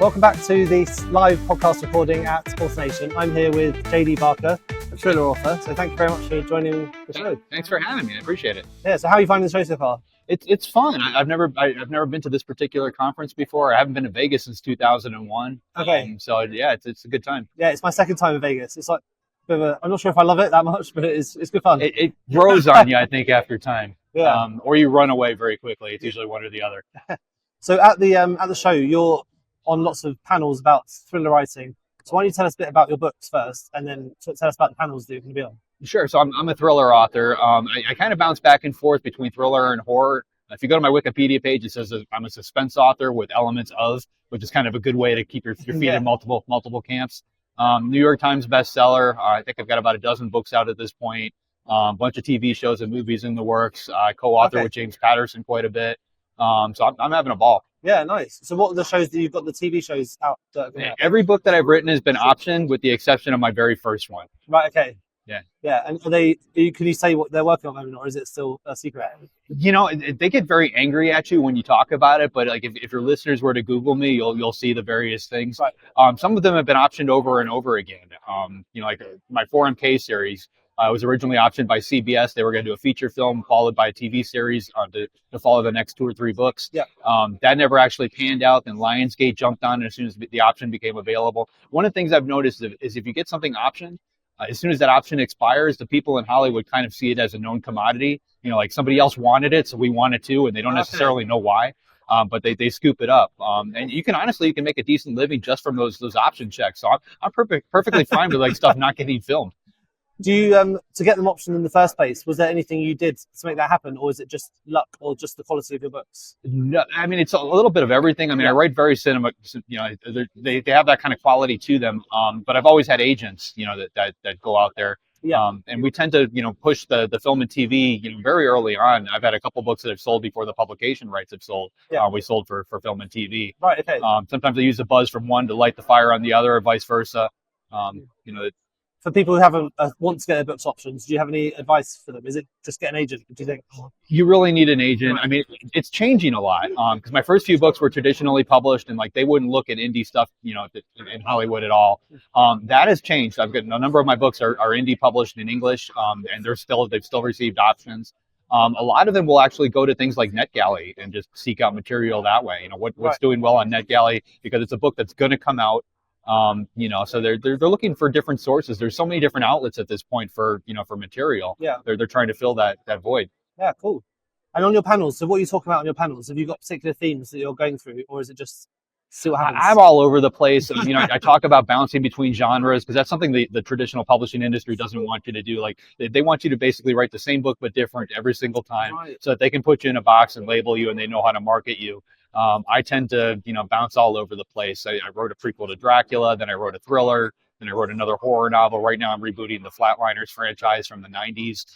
Welcome back to this live podcast recording at Sports Nation. I'm here with JD Barker, a thriller author. So thank you very much for joining the show. Thanks for having me. I appreciate it. Yeah. So how are you finding the show so far? It's fun. I've never been to this particular conference before. I haven't been to Vegas since 2001. Okay. So yeah, it's a good time. Yeah, it's my second time in Vegas. It's like I'm not sure if I love it that much, but it's good fun. It grows on you, I think, after time. Yeah. Or you run away very quickly. It's usually one or the other. So at the show, you're on lots of panels about thriller writing. So why don't you tell us a bit about your books first, and then tell us about the panels that you're going to be on. Sure. So I'm a thriller author. I kind of bounce back and forth between thriller and horror. If you go to my Wikipedia page, it says that I'm a suspense author with elements of, which is kind of a good way to keep your feet in multiple camps. New York Times bestseller. I think I've got about a dozen books out at this point. A bunch of TV shows and movies in the works. I co-author with James Patterson quite a bit. So I'm having a ball. Yeah, nice. So what are the shows that you've got, the TV shows out? Every book that I've written has been optioned with the exception of my very first one. Right, okay. Yeah. Yeah, and can you say what they're working on, or is it still a secret? You know, they get very angry at you when you talk about it, but like if your listeners were to Google me, you'll see the various things. Right. Some of them have been optioned over and over again. Like my 4MK series was originally optioned by CBS. They were going to do a feature film followed by a TV series to follow the next 2 or 3 books. Yeah. That never actually panned out. Then Lionsgate jumped on it as soon as the option became available. One of the things I've noticed is if you get something optioned, as soon as that option expires, the people in Hollywood kind of see it as a known commodity. You know, like somebody else wanted it, so we want it too, and they don't necessarily know why. But they scoop it up, and you can make a decent living just from those option checks. So I'm perfectly fine with like stuff not getting filmed. Do you to get them optioned in the first place? Was there anything you did to make that happen, or is it just luck, or just the quality of your books? No, I mean it's a little bit of everything. I mean I write very cinema. You know, they have that kind of quality to them. But I've always had agents, you know, that go out there. Yeah. And we tend to, push the film and TV, very early on. I've had a couple books that have sold before the publication rights have sold. Yeah. We sold for film and TV. Right. Okay. Sometimes I use the buzz from one to light the fire on the other, or vice versa. For people who haven't want to get their books options, do you have any advice for them? Is it just get an agent? Do you think? You really need an agent. I mean, it's changing a lot because my first few books were traditionally published, and like they wouldn't look at indie stuff, in Hollywood at all. That has changed. I've got a number of my books are indie published in English, and they've still received options. A lot of them will actually go to things like NetGalley and just seek out material that way. What's doing well on NetGalley because it's a book that's going to come out. So they're looking for different sources. There's so many different outlets at this point for material. Yeah. They're trying to fill that void. Yeah, cool. And on your panels, so what are you talking about on your panels? Have you got particular themes that you're going through, or is it just see what happens? I'm all over the place. I talk about bouncing between genres because that's something the traditional publishing industry doesn't want you to do. Like they want you to basically write the same book but different every single time, so that they can put you in a box and label you and they know how to market you. I tend to, bounce all over the place. I wrote a prequel to Dracula, then I wrote a thriller, then I wrote another horror novel. Right now I'm rebooting the Flatliners franchise from the 90s.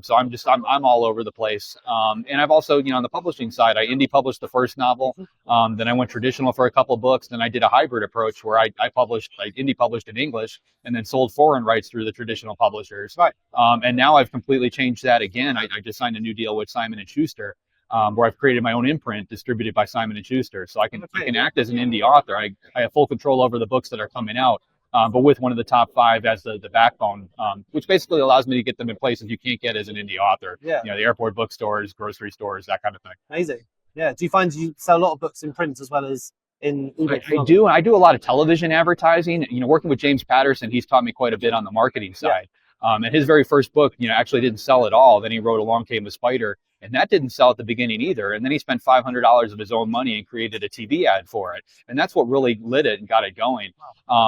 So I'm all over the place. And I've also, on the publishing side, I indie published the first novel. Then I went traditional for a couple of books. Then I did a hybrid approach where I indie published in English and then sold foreign rights through the traditional publishers. Right. And now I've completely changed that again. I just signed a new deal with Simon Schuster. Where I've created my own imprint distributed by Simon & Schuster. So I can act as an indie author. I have full control over the books that are coming out, but with one of the top 5 as the backbone, which basically allows me to get them in places you can't get as an indie author. Yeah. The airport bookstores, grocery stores, that kind of thing. Amazing. Yeah. Do you find you sell a lot of books in print as well as in ebook? I do. I do a lot of television advertising. Working with James Patterson, he's taught me quite a bit on the marketing side. And his very first book, actually didn't sell at all. Then he wrote Along Came a Spider, and that didn't sell at the beginning either. And then he spent $500 of his own money and created a TV ad for it. And that's what really lit it and got it going.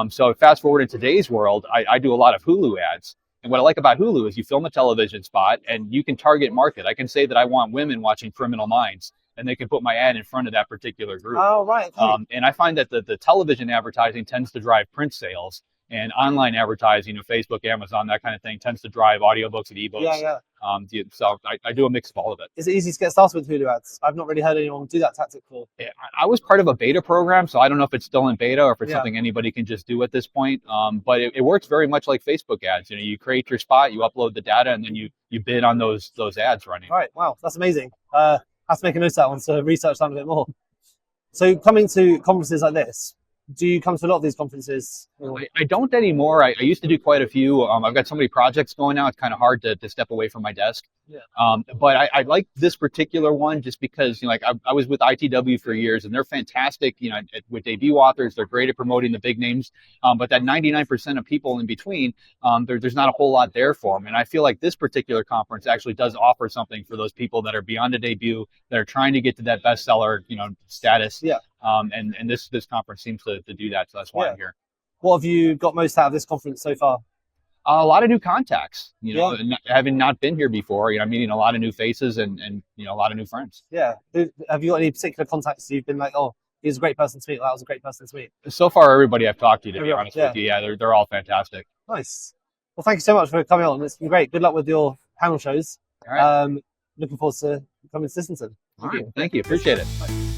So fast forward in today's world, I do a lot of Hulu ads. And what I like about Hulu is you film a television spot and you can target market. I can say that I want women watching Criminal Minds, and they can put my ad in front of that particular group. Oh, right. Okay. And I find that the television advertising tends to drive print sales. And online advertising, Facebook, Amazon, that kind of thing, tends to drive audiobooks and ebooks. Yeah. So I do a mix of all of it. Is it easy to get started with Hulu ads? I've not really heard anyone do that tactic before. I was part of a beta program, so I don't know if it's still in beta or if it's something anybody can just do at this point. But it works very much like Facebook ads. You create your spot, you upload the data, and then you bid on those ads running. Right. Wow, that's amazing. I have to make a note of that one to research that a bit more. So coming to conferences like this, Do you come to a lot of these conferences? I don't anymore. I used to do quite a few. I've got so many projects going now. It's kind of hard to step away from my desk. Yeah. But I like this particular one just because, like I was with ITW for years, and they're fantastic. With debut authors, they're great at promoting the big names. But that 99% of people in between, there's not a whole lot there for them. And I feel like this particular conference actually does offer something for those people that are beyond a debut, that are trying to get to that bestseller, status. Yeah. And this conference seems to do that. So that's why I'm here. What have you got most out of this conference so far? A lot of new contacts, having not been here before, I'm meeting a lot of new faces and a lot of new friends. Yeah. Have you got any particular contacts you've been like, oh, he's a great person to meet, that was a great person to meet? So far, everybody I've talked to be honest with you, they're all fantastic. Nice. Well, thank you so much for coming on. It's been great. Good luck with your panel shows. All right. Looking forward to coming to Islington. Thank you. Appreciate it. Bye.